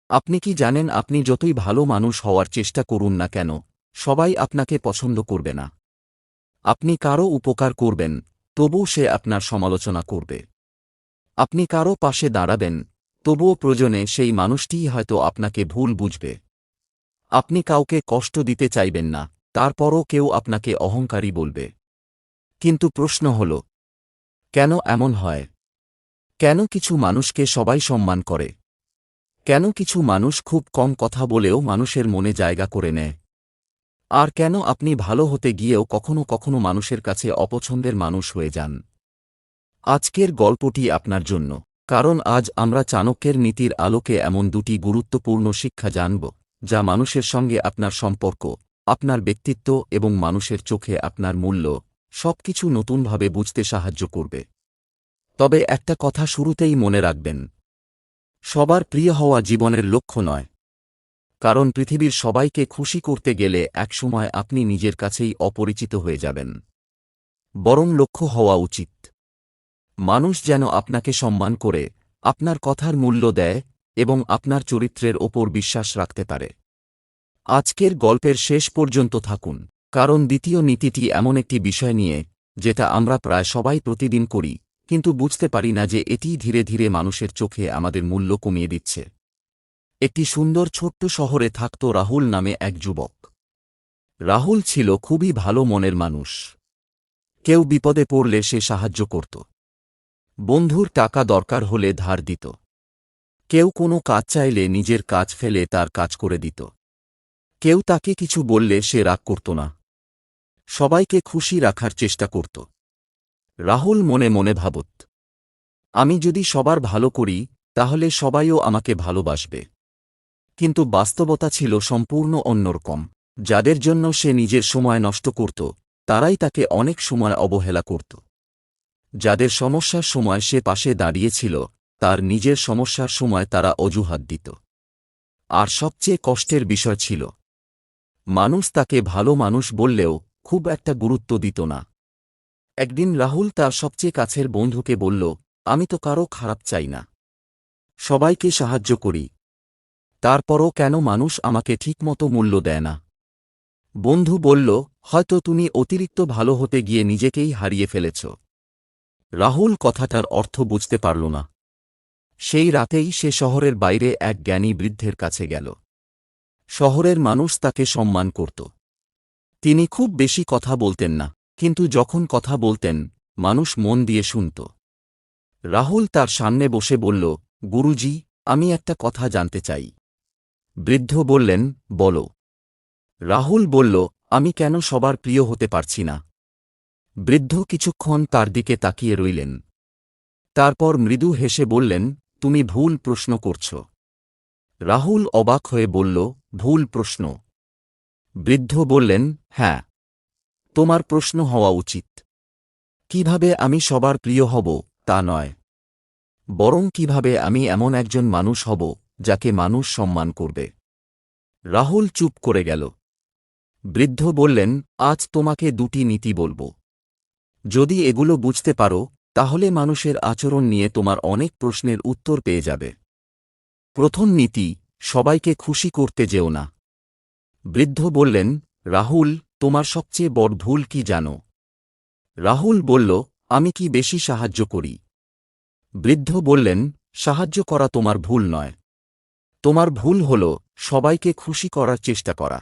আপনি কি জানেন, আপনি যতই ভালো মানুষ হওয়ার চেষ্টা করুন না কেন, সবাই আপনাকে পছন্দ করবে না। আপনি কারও উপকার করবেন, তবুও সে আপনার সমালোচনা করবে। আপনি কারও পাশে দাঁড়াবেন, তবুও প্রয়োজনে সেই মানুষটিই হয়তো আপনাকে ভুল বুঝবে। আপনি কাউকে কষ্ট দিতে চাইবেন না, তারপরও কেউ আপনাকে অহংকারী বলবে। কিন্তু প্রশ্ন হল, কেন এমন হয়? কেন কিছু মানুষকে সবাই সম্মান করে? কেন কিছু মানুষ খুব কম কথা বলেও মানুষের মনে জায়গা করে নেয়? আর কেন আপনি ভালো হতে গিয়েও কখনো কখনো মানুষের কাছে অপছন্দের মানুষ হয়ে যান? আজকের গল্পটি আপনার জন্য, কারণ আজ আমরা চাণক্যের নীতির আলোকে এমন দুটি গুরুত্বপূর্ণ শিক্ষা জানব, যা মানুষের সঙ্গে আপনার সম্পর্ক, আপনার ব্যক্তিত্ব এবং মানুষের চোখে আপনার মূল্য সবকিছু নতুনভাবে বুঝতে সাহায্য করবে। তবে একটা কথা শুরুতেই মনে রাখবেন, সবার প্রিয় হওয়া জীবনের লক্ষ্য নয়। কারণ পৃথিবীর সবাইকে খুশি করতে গেলে একসময় আপনি নিজের কাছেই অপরিচিত হয়ে যাবেন। বরং লক্ষ্য হওয়া উচিত, মানুষ যেন আপনাকে সম্মান করে, আপনার কথার মূল্য দেয় এবং আপনার চরিত্রের ওপর বিশ্বাস রাখতে পারে। আজকের গল্পের শেষ পর্যন্ত থাকুন, কারণ দ্বিতীয় নীতিটি এমন একটি বিষয় নিয়ে, যেটা আমরা প্রায় সবাই প্রতিদিন করি, কিন্তু বুঝতে পারি না যে এটিই ধীরে ধীরে মানুষের চোখে আমাদের মূল্য কমিয়ে দিচ্ছে। একটি সুন্দর ছোট্ট শহরে থাকত রাহুল নামে এক যুবক। রাহুল ছিল খুবই ভালো মনের মানুষ। কেউ বিপদে পড়লে সে সাহায্য করত। বন্ধুর টাকা দরকার হলে ধার দিত। কেউ কোনো কাজ চাইলে নিজের কাজ ফেলে তার কাজ করে দিত। কেউ তাকে কিছু বললে সে রাগ করত না। সবাইকে খুশি রাখার চেষ্টা করত। রাহুল মনে মনে ভাবত, আমি যদি সবার ভালো করি, তাহলে সবাইও আমাকে ভালোবাসবে। কিন্তু বাস্তবতা ছিল সম্পূর্ণ অন্যরকম। যাদের জন্য সে নিজের সময় নষ্ট করত, তারাই তাকে অনেক সময় অবহেলা করত। যাদের সমস্যার সময় সে পাশে দাঁড়িয়েছিল, তার নিজের সমস্যার সময় তারা অজুহাত দিত। আর সবচেয়ে কষ্টের বিষয় ছিল, মানুষ তাকে ভালো মানুষ বললেও খুব একটা গুরুত্ব দিত না। একদিন রাহুল তার সবচেয়ে কাছের বন্ধুকে বলল, আমি তো কারো খারাপ চাই না, সবাইকে সাহায্য করি, তারপরও কেন মানুষ আমাকে ঠিকমতো মূল্য দেয় না? বন্ধু বলল, হয়তো তুমি অতিরিক্ত ভালো হতে গিয়ে নিজেকেই হারিয়ে ফেলেছ। রাহুল কথাটার অর্থ বুঝতে পারল না। সেই রাতেই সে শহরের বাইরে এক জ্ঞানী বৃদ্ধের কাছে গেল। শহরের মানুষ তাকে সম্মান করত। তিনি খুব বেশি কথা বলতেন না, কিন্তু যখন কথা বলতেন, মানুষ মন দিয়ে শুনত। রাহুল তার সামনে বসে বলল, গুরুজি, আমি একটা কথা জানতে চাই। বৃদ্ধ বললেন, বলো। রাহুল বলল, আমি কেন সবার প্রিয় হতে পারছি না? বৃদ্ধ কিছুক্ষণ তার দিকে তাকিয়ে রইলেন। তারপর মৃদু হেসে বললেন, তুমি ভুল প্রশ্ন করছ। রাহুল অবাক হয়ে বলল, ভুল প্রশ্ন? বৃদ্ধ বললেন, হ্যাঁ, তোমার প্রশ্ন হওয়া উচিত, কিভাবে আমি সবার প্রিয় হব তা নয়, বরং কিভাবে আমি এমন একজন মানুষ হব যাকে মানুষ সম্মান করবে। রাহুল চুপ করে গেল। বৃদ্ধ বললেন, আজ তোমাকে দুটি নীতি বলবো। যদি এগুলো বুঝতে পারো, তাহলে মানুষের আচরণ নিয়ে তোমার অনেক প্রশ্নের উত্তর পেয়ে যাবে। প্রথম নীতি, সবাইকে খুশি করতে যেও না। বৃদ্ধ বললেন, রাহুল, তোমার সবচেয়ে বড় ভুল কি জানো? রাহুল বলল, আমি কি বেশি সাহায্য করি? বৃদ্ধ বললেন, সাহায্য করা তোমার ভুল নয়। তোমার ভুল হল সবাইকে খুশি করার চেষ্টা করা।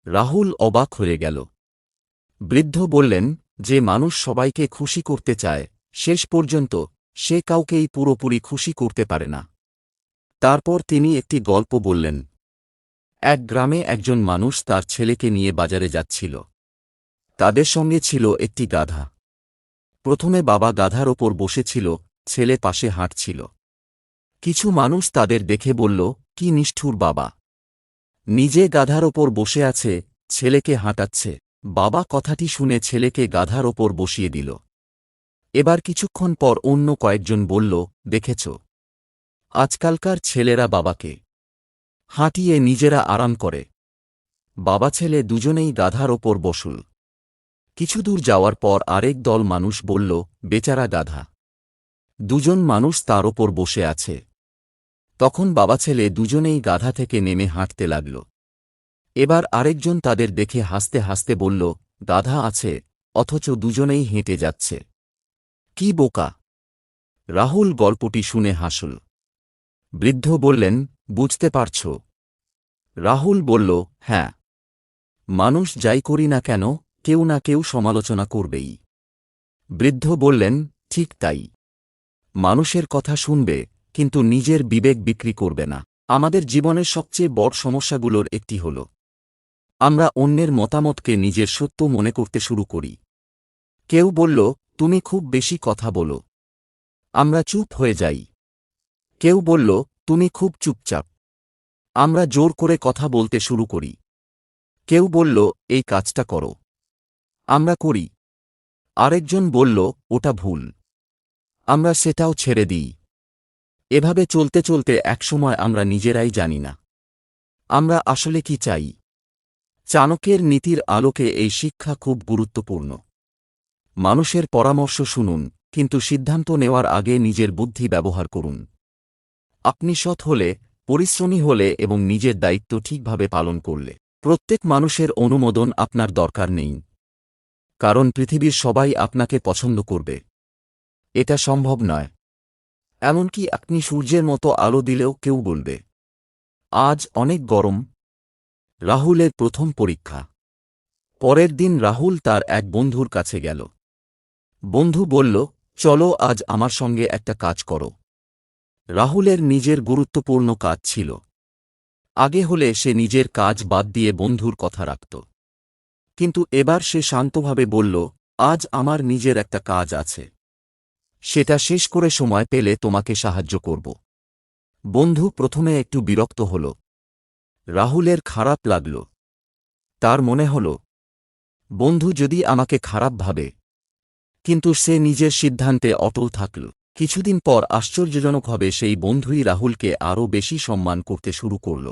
রাহুল অবাক হয়ে গেল। বৃদ্ধ বললেন, যে মানুষ সবাইকে খুশি করতে চায়, শেষ পর্যন্ত সে কাউকেই পুরোপুরি খুশি করতে পারে না। তারপর তিনি একটি গল্প বললেন। এক গ্রামে একজন মানুষ তার ছেলেকে নিয়ে বাজারে যাচ্ছিল। তাদের সঙ্গে ছিল একটি গাধা। প্রথমে বাবা গাধার ওপর বসেছিল, ছেলে পাশে হাঁটছিল। কিছু মানুষ তাদের দেখে বলল, কি নিষ্ঠুর বাবা, নিজে গাধার ওপর বসে আছে, ছেলেকে হাঁটাচ্ছে। বাবা কথাটি শুনে ছেলেকে গাধার ওপর বসিয়ে দিল। এবার কিছুক্ষণ পর অন্য কয়েকজন বলল, দেখেছ, আজকালকার ছেলেরা বাবাকে হাঁটিয়ে নিজেরা আরাম করে। বাবা ছেলে দুজনেই গাধার ওপর বসল। কিছু দূর যাওয়ার পর আরেক দল মানুষ বলল, বেচারা গাধা, দুজন মানুষ তার ওপর বসে আছে, তখন বাবা ছেলে দুজনেই গাধা থেকে নেমে হাঁটতে লাগল। এবার আরেকজন তাদের দেখে হাসতে হাসতে বলল, গাধা আছে, অথচ দুজনেই হেঁটে যাচ্ছে। কি বোকা! রাহুল গল্পটি শুনে হাসল। বৃদ্ধ বললেন, বুঝতে পারছ? রাহুল বলল, হ্যাঁ। মানুষ যাই করি না কেন, কেউ না কেউ সমালোচনা করবেই। বৃদ্ধ বললেন, ঠিক তাই। মানুষের কথা শুনবে, কিন্তু নিজের বিবেক বিক্রি করবে না। আমাদের জীবনের সবচেয়ে বড় সমস্যাগুলোর একটি হল আমরা অন্যের মতামতকে নিজের সত্য মনে করতে শুরু করি। কেউ বলল, তুমি খুব বেশি কথা বলো। আমরা চুপ হয়ে যাই। কেউ বলল, তুমি খুব চুপচাপ। আমরা জোর করে কথা বলতে শুরু করি। কেউ বলল, এই কাজটা করো। আমরা করি। আরেকজন বলল, ওটা ভুল। আমরা সেটাও ছেড়ে দিই। এভাবে চলতে চলতে একসময় আমরা নিজেরাই জানি না আমরা আসলে কি চাই। চাণক্যের নীতির আলোকে এই শিক্ষা খুব গুরুত্বপূর্ণ। মানুষের পরামর্শ শুনুন, কিন্তু সিদ্ধান্ত নেওয়ার আগে নিজের বুদ্ধি ব্যবহার করুন। আপনি সৎ হলে, পরিশ্রমী হলে এবং নিজের দায়িত্ব ঠিকভাবে পালন করলে প্রত্যেক মানুষের অনুমোদন আপনার দরকার নেই। কারণ পৃথিবীর সবাই আপনাকে পছন্দ করবে। এটা সম্ভব নয়। এমনকি আপনি সূর্যের মতো আলো দিলেও কেউ বলবে, আজ অনেক গরম। রাহুলের প্রথম পরীক্ষা। পরের দিন রাহুল তার এক বন্ধুর কাছে গেল। বন্ধু বলল, চলো আজ আমার সঙ্গে একটা কাজ করো। রাহুলের নিজের গুরুত্বপূর্ণ কাজ ছিল। আগে হলে সে নিজের কাজ বাদ দিয়ে বন্ধুর কথা রাখত। কিন্তু এবার সে শান্তভাবে বলল, আজ আমার নিজের একটা কাজ আছে। সেটা শেষ করে সময় পেলে তোমাকে সাহায্য করব। বন্ধু প্রথমে একটু বিরক্ত হল। রাহুলের খারাপ লাগল। তার মনে হল, বন্ধু যদি আমাকে খারাপ ভাবে। কিন্তু সে নিজের সিদ্ধান্তে অটল থাকল। কিছুদিন পর আশ্চর্যজনকভাবে সেই বন্ধুই রাহুলকে আরও বেশি সম্মান করতে শুরু করল।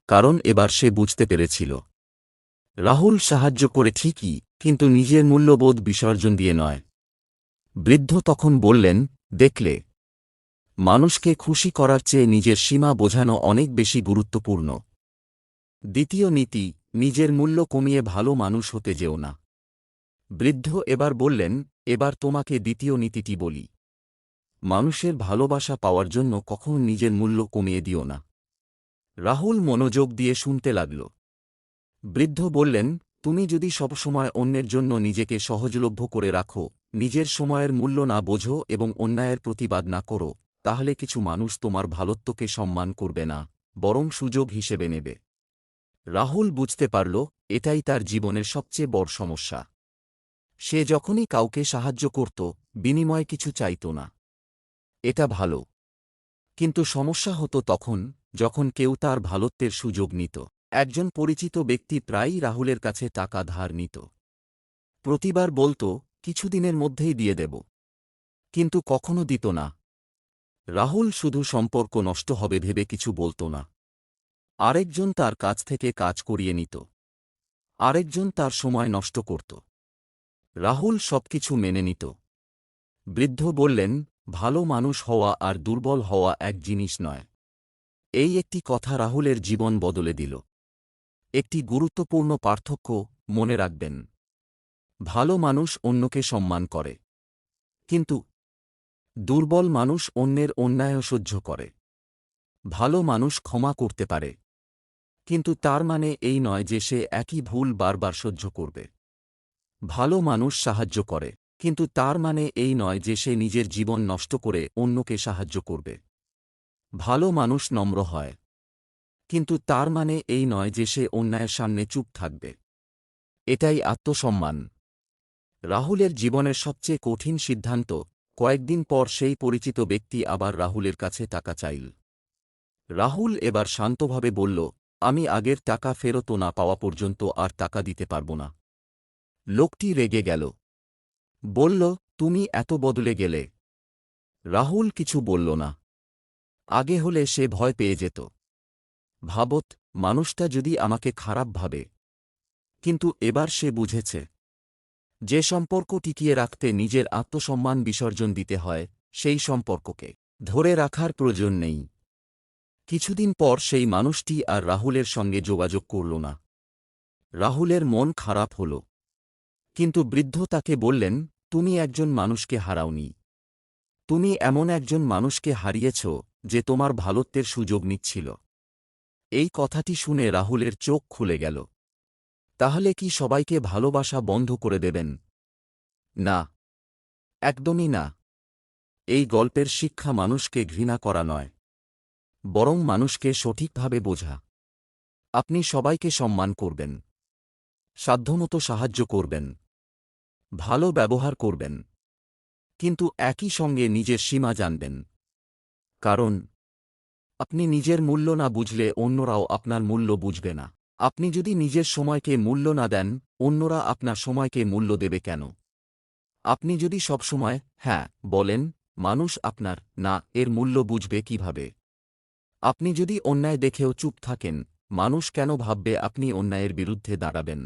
কারণ এবার সে বুঝতে পেরেছিল, রাহুল সাহায্য করে ঠিকই, কিন্তু নিজের মূল্যবোধ বিসর্জন দিয়ে নয়। বৃদ্ধ তখন বললেন, দেখলে, মানুষকে খুশি করার চেয়ে নিজের সীমা বোঝানো অনেক বেশি গুরুত্বপূর্ণ। দ্বিতীয় নীতি, নিজের মূল্য কমিয়ে ভালো মানুষ হতে যেও না। বৃদ্ধ এবার বললেন, এবার তোমাকে দ্বিতীয় নীতিটি বলি। মানুষের ভালোবাসা পাওয়ার জন্য কখনো নিজের মূল্য কমিয়ে দিও না। রাহুল মনোযোগ দিয়ে শুনতে লাগল। বৃদ্ধ বললেন, তুমি যদি সবসময় অন্যের জন্য নিজেকে সহজলভ্য করে রাখো, নিজের সময়ের মূল্য না বোঝো এবং অন্যায়ের প্রতিবাদ না করো, তাহলে কিছু মানুষ তোমার ভালোত্বকে সম্মান করবে না, বরং সুযোগ হিসেবে নেবে। রাহুল বুঝতে পারল, এটাই তার জীবনের সবচেয়ে বড় সমস্যা। সে যখনই কাউকে সাহায্য করত, বিনিময়ে কিছু চাইত না। এটা ভালো। কিন্তু সমস্যা হতো তখন, যখন কেউ তার ভালোত্বের সুযোগ নিত। একজন পরিচিত ব্যক্তি প্রায়ই রাহুলের কাছে টাকা ধার নিত। প্রতিবার বলত, কিছুদিনের মধ্যেই দিয়ে দেব। কিন্তু কখনো দিত না। রাহুল শুধু সম্পর্ক নষ্ট হবে ভেবে কিছু বলত না। আরেকজন তার কাছ থেকে কাজ করিয়ে নিত। আরেকজন তার সময় নষ্ট করত। রাহুল সবকিছু মেনে নিত। বৃদ্ধ বললেন, ভালো মানুষ হওয়া আর দুর্বল হওয়া এক জিনিস নয়। এই একটি কথা রাহুলের জীবন বদলে দিল। একটি গুরুত্বপূর্ণ পার্থক্য মনে রাখবেন। ভালো মানুষ অন্যকে সম্মান করে, কিন্তু দুর্বল মানুষ অন্যের অন্যায় সহ্য করে। ভালো মানুষ ক্ষমা করতে পারে, কিন্তু তার মানে এই নয় যে সে একই ভুল বারবার সহ্য করবে। ভালো মানুষ সাহায্য করে, কিন্তু তার মানে এই নয় যে সে নিজের জীবন নষ্ট করে অন্যকে সাহায্য করবে। ভালো মানুষ নম্র হয়, কিন্তু তার মানে এই নয় যে সে অন্যায়ের সামনে চুপ থাকবে। এটাই আত্মসম্মান। রাহুলের জীবনের সবচেয়ে কঠিন সিদ্ধান্ত। কয়েকদিন পর সেই পরিচিত ব্যক্তি আবার রাহুলের কাছে টাকা চাইল। রাহুল এবার শান্তভাবে বলল, আমি আগের টাকা ফেরত না পাওয়া পর্যন্ত আর টাকা দিতে পারব না। লোকটি রেগে গেল। বলল, তুমি এত বদলে গেলে। রাহুল কিছু বলল না। আগে হলে সে ভয় পেয়ে যেত। ভাবত, মানুষটা যদি আমাকে খারাপ ভাবে। কিন্তু এবার সে বুঝেছে, যে সম্পর্ক টিকিয়ে রাখতে নিজের আত্মসম্মান বিসর্জন দিতে হয়, সেই সম্পর্ককে ধরে রাখার প্রয়োজন নেই। কিছুদিন পর সেই মানুষটি আর রাহুলের সঙ্গে যোগাযোগ করল না। রাহুলের মন খারাপ হল। কিন্তু বৃদ্ধ তাকে বললেন, তুমি একজন মানুষকে হারাওনি। তুমি এমন একজন মানুষকে হারিয়েছ যে তোমার ভালোত্বের সুযোগ নিচ্ছিল। এই কথাটি শুনে রাহুলের চোখ খুলে গেল। তাহলে কি সবাইকে ভালোবাসা বন্ধ করে দেবেন? না, একদমই না। এই গল্পের শিক্ষা মানুষকে ঘৃণা করা নয়, বরং মানুষকে সঠিকভাবে বোঝা। আপনি সবাইকে সম্মান করবেন, সাধ্যমতো সাহায্য করবেন, ভালো ব্যবহার করবেন, কিন্তু একই সঙ্গে নিজের সীমা জানবেন। কারণ আপনি নিজের মূল্য না বুঝলে অন্যরাও আপনার মূল্য বুঝবে না। আপনি যদি নিজের সময়কে মূল্য না দেন, অন্যরা আপনার সময়কে মূল্য দেবে কেন? আপনি যদি সবসময় হ্যাঁ বলেন, মানুষ আপনার না এর মূল্য বুঝবে কিভাবে? আপনি যদি অন্যায় দেখেও চুপ থাকেন, মানুষ কেন ভাববে আপনি অন্যায়ের বিরুদ্ধে দাঁড়াবেন?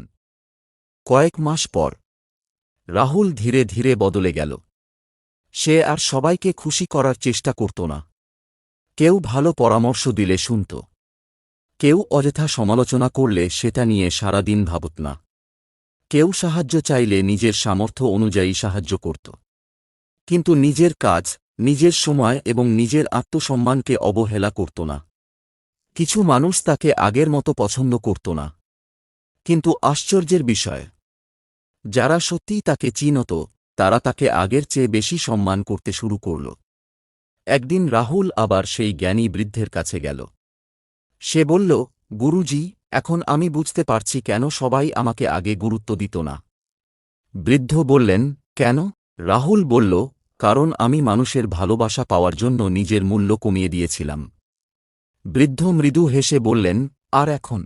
কয়েক মাস পর রাহুল ধীরে ধীরে বদলে গেল। সে আর সবাইকে খুশি করার চেষ্টা করত না। কেউ ভালো পরামর্শ দিলে শুনত, কেউ অযথা সমালোচনা করলে সেটা নিয়ে সারাদিন ভাবত না, কেউ সাহায্য চাইলে নিজের সামর্থ্য অনুযায়ী সাহায্য করত। কিন্তু নিজের কাজ, নিজের সময় এবং নিজের আত্মসম্মানকে অবহেলা করত না। কিছু মানুষ তাকে আগের মতো পছন্দ করত না। কিন্তু আশ্চর্যের বিষয়, যারা সত্যিই তাকে চিনত, তারা তাকে আগের চেয়ে বেশি সম্মান করতে শুরু করল। একদিন রাহুল আবার সেই জ্ঞানী বৃদ্ধের কাছে গেল। সে বলল, গুরুজি, এখন আমি বুঝতে পারছি কেন সবাই আমাকে আগে গুরুত্ব দিত না। বৃদ্ধ বললেন, কেন? রাহুল বলল, কারণ আমি মানুষের ভালোবাসা পাওয়ার জন্য নিজের মূল্য কমিয়ে দিয়েছিলাম। বৃদ্ধ মৃদু হেসে বললেন, আর এখন?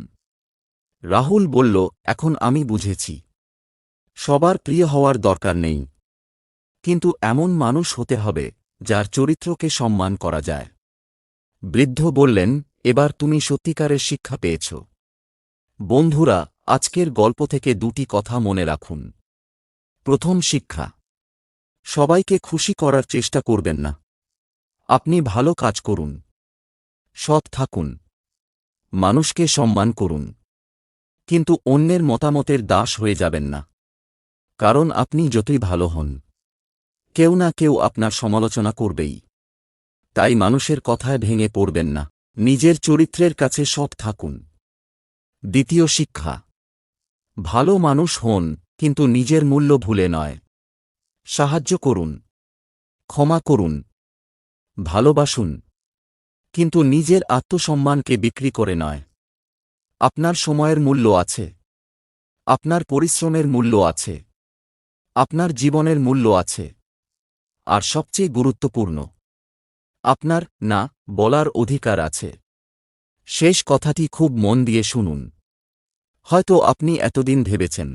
রাহুল বলল, এখন আমি বুঝেছি, সবার প্রিয় হওয়ার দরকার নেই, কিন্তু এমন মানুষ হতে হবে যার চরিত্রকে সম্মান করা যায়। বৃদ্ধ বললেন, এবার তুমি সত্যিকারের শিক্ষা পেয়েছ। বন্ধুরা, আজকের গল্প থেকে দুটি কথা মনে রাখুন। প্রথম শিক্ষা, সবাইকে খুশি করার চেষ্টা করবেন না। আপনি ভালো কাজ করুন, সৎ থাকুন, মানুষকে সম্মান করুন, কিন্তু অন্যের মতামতের দাস হয়ে যাবেন না। কারণ আপনি যতই ভালো হন, কেউ না কেউ আপনার সমালোচনা করবেই। তাই মানুষের কথায় ভেঙে পড়বেন না, নিজের চরিত্রের কাছে সৎ থাকুন। দ্বিতীয় শিক্ষা, ভালো মানুষ হন, কিন্তু নিজের মূল্য ভুলে নয়। সাহায্য করুন, ক্ষমা করুন, ভালোবাসুন, কিন্তু নিজের আত্মসম্মানকে বিক্রি করে নয়। আপনার সময়ের মূল্য আছে, আপনার পরিশ্রমের মূল্য আছে, আপনার জীবনের মূল্য আছে, আর সবচেয়ে গুরুত্বপূর্ণ, আপনার না বলার অধিকার আছে। শেষ কথাটি খুব মন দিয়ে শুনুন। হয়তো আপনি এতদিন ভেবেছেন,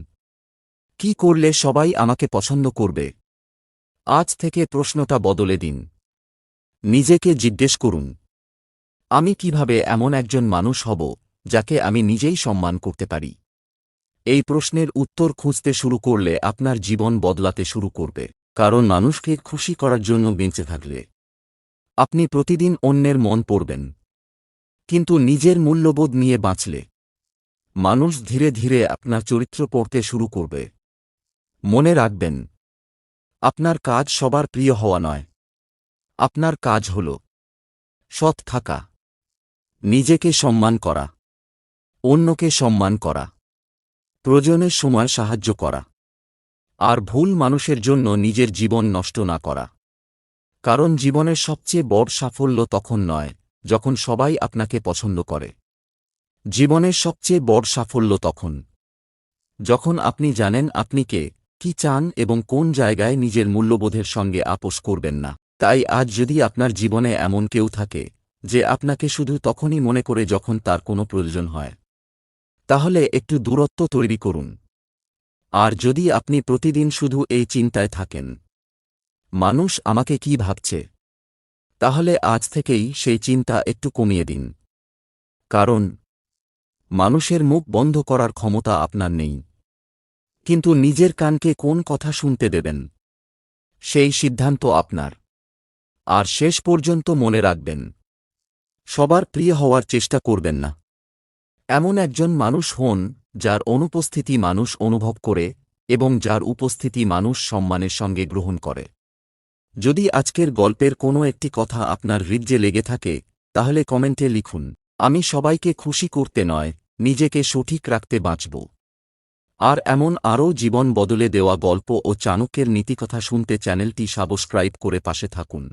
কি করলে সবাই আমাকে পছন্দ করবে? আজ থেকে প্রশ্নটা বদলে দিন। নিজেকে জিজ্ঞেস করুন, আমি কিভাবে এমন একজন মানুষ হব যাকে আমি নিজেই সম্মান করতে পারি? এই প্রশ্নের উত্তর খুঁজতে শুরু করলে আপনার জীবন বদলাতে শুরু করবে। কারণ মানুষকে খুশি করার জন্য বেঁচে থাকলে আপনি প্রতিদিন অন্যের মন পড়বেন, কিন্তু নিজের মূল্যবোধ নিয়ে বাঁচলে মানুষ ধীরে ধীরে আপনার চরিত্র পড়তে শুরু করবে। মনে রাখবেন, আপনার কাজ সবার প্রিয় হওয়া নয়। আপনার কাজ হল সৎ থাকা, নিজেকে সম্মান করা, অন্যকে সম্মান করা, প্রয়োজনের সময় সাহায্য করা, আর ভুল মানুষের জন্য নিজের জীবন নষ্ট না করা। কারণ জীবনের সবচেয়ে বড় সাফল্য তখন নয় যখন সবাই আপনাকে পছন্দ করে। জীবনের সবচেয়ে বড় সাফল্য তখন, যখন আপনি জানেন আপনি কে, কি চান এবং কোন জায়গায় নিজের মূল্যবোধের সঙ্গে আপোস করবেন না। তাই আজ যদি আপনার জীবনে এমন কেউ থাকে যে আপনাকে শুধু তখনই মনে করে যখন তার কোনো প্রয়োজন হয়, তাহলে একটু দূরত্ব তৈরি করুন। আর যদি আপনি প্রতিদিন শুধু এই চিন্তায় থাকেন, মানুষ আমাকে কি ভাবছে, তাহলে আজ থেকেই সেই চিন্তা একটু কমিয়ে দিন। কারণ মানুষের মুখ বন্ধ করার ক্ষমতা আপনার নেই, কিন্তু নিজের কানকে কোন কথা শুনতে দেবেন, সেই সিদ্ধান্ত আপনার। আর শেষ পর্যন্ত মনে রাখবেন, সবার প্রিয় হওয়ার চেষ্টা করবেন না। এমন একজন মানুষ হন যার অনুপস্থিতি মানুষ অনুভব করে এবং যার উপস্থিতি মানুষ সম্মানের সঙ্গে গ্রহণ করে। যদি আজকের গল্পের কোনো একটি কথা আপনার হৃদয়ে লেগে থাকে তাহলে কমেন্টে লিখুন। আমি সবাইকে খুশি করতে নয়, নিজেকে সঠিক রাখতে বাঁচব। আর এমন আরও জীবন বদলে দেওয়া গল্প ও চাণক্যের নীতিকথা শুনতে চ্যানেলটি সাবস্ক্রাইব করে পাশে থাকুন।